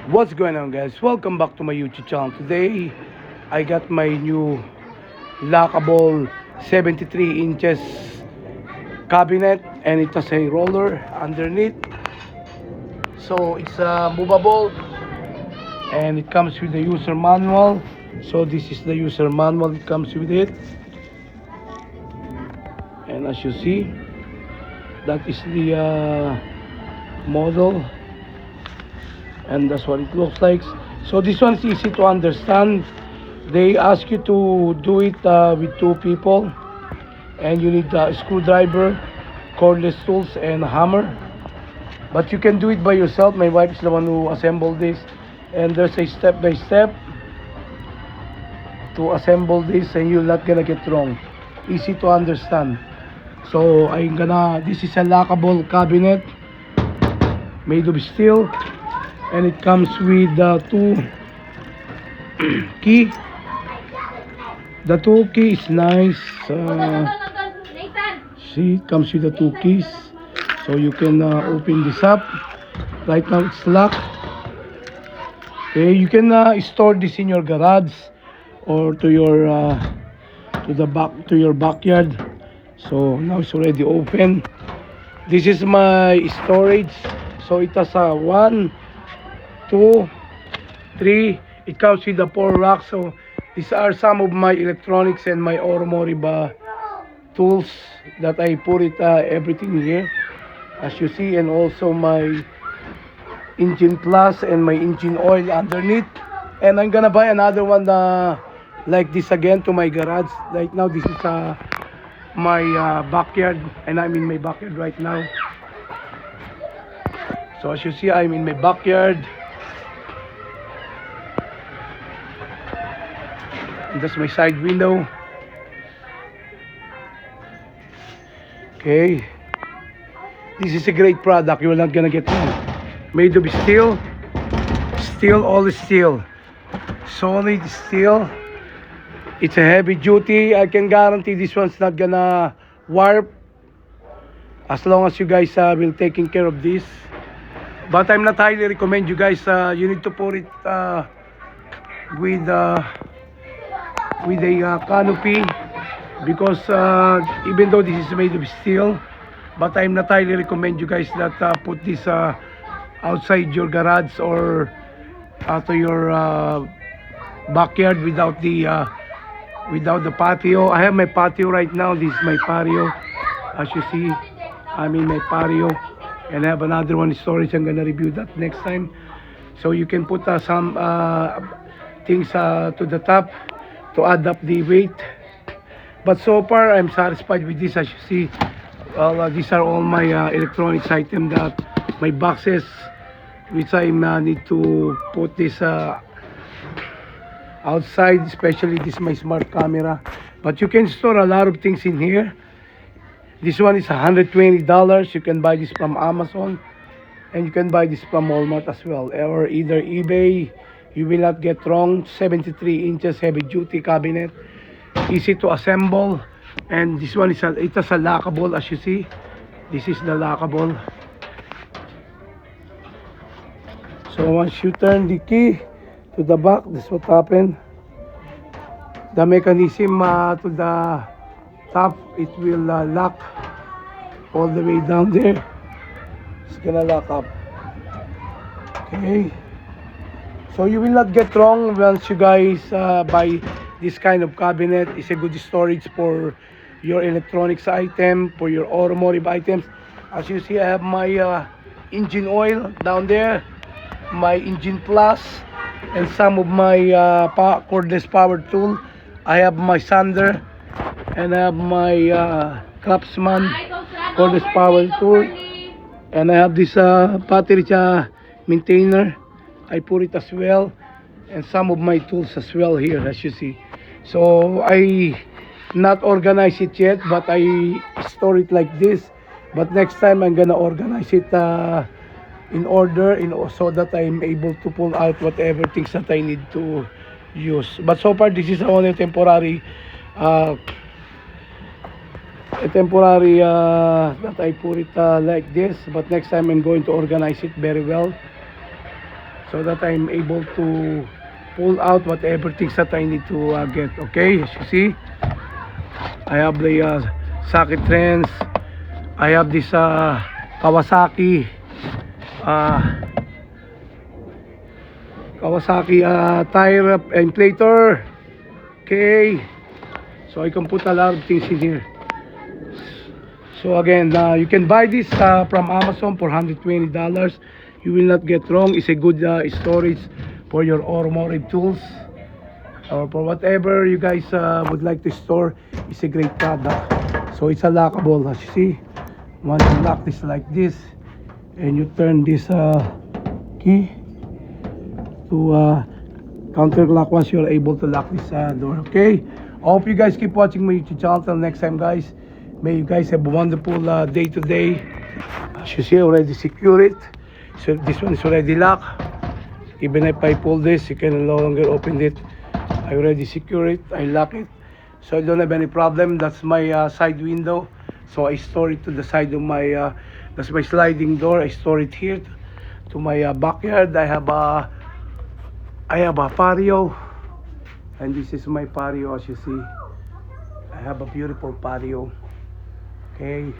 What's going on, guys? Welcome back to my YouTube channel. Today I got my new lockable 73 inches cabinet, and it has a roller underneath, so it's movable, and it comes with the user manual. So this is the user manual, it comes with it, and as you see, that is the model, and that's what it looks like. So this one is easy to understand. They ask you to do it with two people, and you need a screwdriver, cordless tools, and a hammer. But you can do it by yourself. My wife is the one who assembled this, and there's a step by step to assemble this, and you're not gonna get wrong. Easy to understand. So this is a lockable cabinet made of steel, and it comes with two key. The two keys is nice. See, it comes with the two keys, so you can open this up. Right now it's locked. Okay, you can store this in your garage or to your backyard. So now it's already open. This is my storage. So it has a 1, 2, 3. It comes with the 4 racks. So these are some of my electronics and my automotive tools that I put everything here, as you see, and also my engine plus and my engine oil underneath. And I'm gonna buy another one like this again to my garage. Right now this is my backyard, and I'm in my backyard right now. So as you see, I'm in my backyard. And that's my side window. Okay, this is a great product. You're not gonna get wrong. Made of steel, all steel, solid steel. It's a heavy duty. I can guarantee this one's not gonna warp, as long as you guys will taking care of this. But I'm not highly recommend you guys. You need to put it with a canopy, because even though this is made of steel, but I'm not highly recommend you guys that put this outside your garage or to your backyard without the patio. I have my patio right now. This is my patio. As you see, I'm in my patio, and I have another one in storage. I'm gonna review that next time. So you can put some things to the top to add up the weight. But so far, I'm satisfied with this. As you see, these are all my electronics items, that my boxes, which I need to put this outside. Especially this is my smart camera. But you can store a lot of things in here. This one is $120. You can buy this from Amazon, and you can buy this from Walmart as well, or either eBay. You will not get wrong. 73 inches heavy duty cabinet, easy to assemble. And this one is it has a lockable. As you see, this is the lockable. So once you turn the key to the back, this is what happened. The mechanism to the top, it will lock all the way down there. It's gonna lock up. Okay, so you will not get wrong once you guys buy this kind of cabinet. It's a good storage for your electronics item, for your automotive items. As you see, I have my engine oil down there, my engine plus, and some of my cordless power tool. I have my sander, and I have my Craftsman cordless power tool, and I have this battery maintainer. I put it as well, and some of my tools as well here, as you see. So I not organize it yet, but I store it like this. But next time I'm gonna organize it in order, so that I'm able to pull out whatever things that I need to use. But so far, this is only temporary that I put it like this. But next time I'm going to organize it very well. so that I'm able to pull out whatever things that I need to get. Okay, as you see, I have the socket trends. I have this Kawasaki tire inflator. Okay, so I can put a lot of things in here. So again, you can buy this from Amazon for $120. You will not get wrong. It's a good storage for your automotive tools or for whatever you guys would like to store. It's a great product. So it's a lockable, as you see. Once you lock this like this, and you turn this key to counterclockwise, you're able to lock this door. Okay, I hope you guys keep watching my YouTube channel. Till next time, guys, may you guys have a wonderful day today. As you see, already secure it. So this one is already locked. Even if I pull this, you can no longer open it. I already secure it, I lock it, so I don't have any problem. That's my side window, so I store it to the side of my that's my sliding door. I store it here to my backyard. I have a patio, and this is my patio. As you see, I have a beautiful patio. Okay,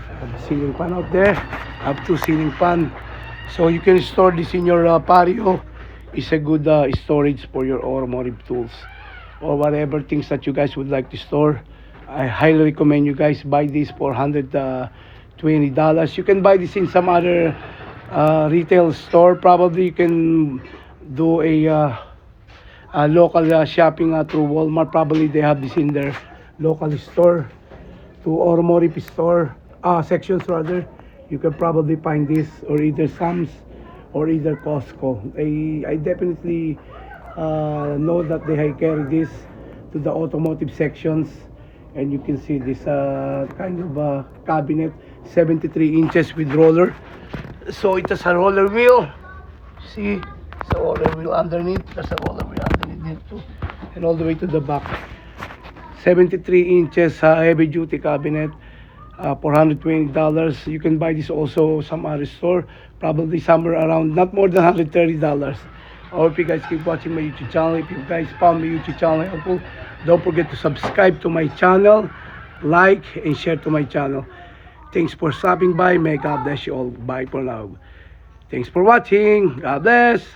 I have a ceiling fan out there. I have 2 ceiling fan, so you can store this in your patio. It's a good storage for your automotive tools or whatever things that you guys would like to store. I highly recommend you guys buy this for $120. You can buy this in some other retail store. Probably you can do a local shopping through Walmart. Probably they have this in their local store, to automotive store sections rather. You can probably find this, or either Sam's or either Costco. I definitely know that they carry this to the automotive sections, and you can see this kind of cabinet, 73 inches with roller. So it has a roller wheel. See, it's a roller wheel underneath. There's a roller wheel underneath too, and all the way to the back. 73 inches heavy duty cabinet. For $120. You can buy this also some other store, probably somewhere around not more than $130. I hope you guys keep watching my YouTube channel. If you guys found my YouTube channel helpful, don't forget to subscribe to my channel, like and share to my channel. Thanks for stopping by. May God bless you all. Bye for now. Thanks for watching. God bless.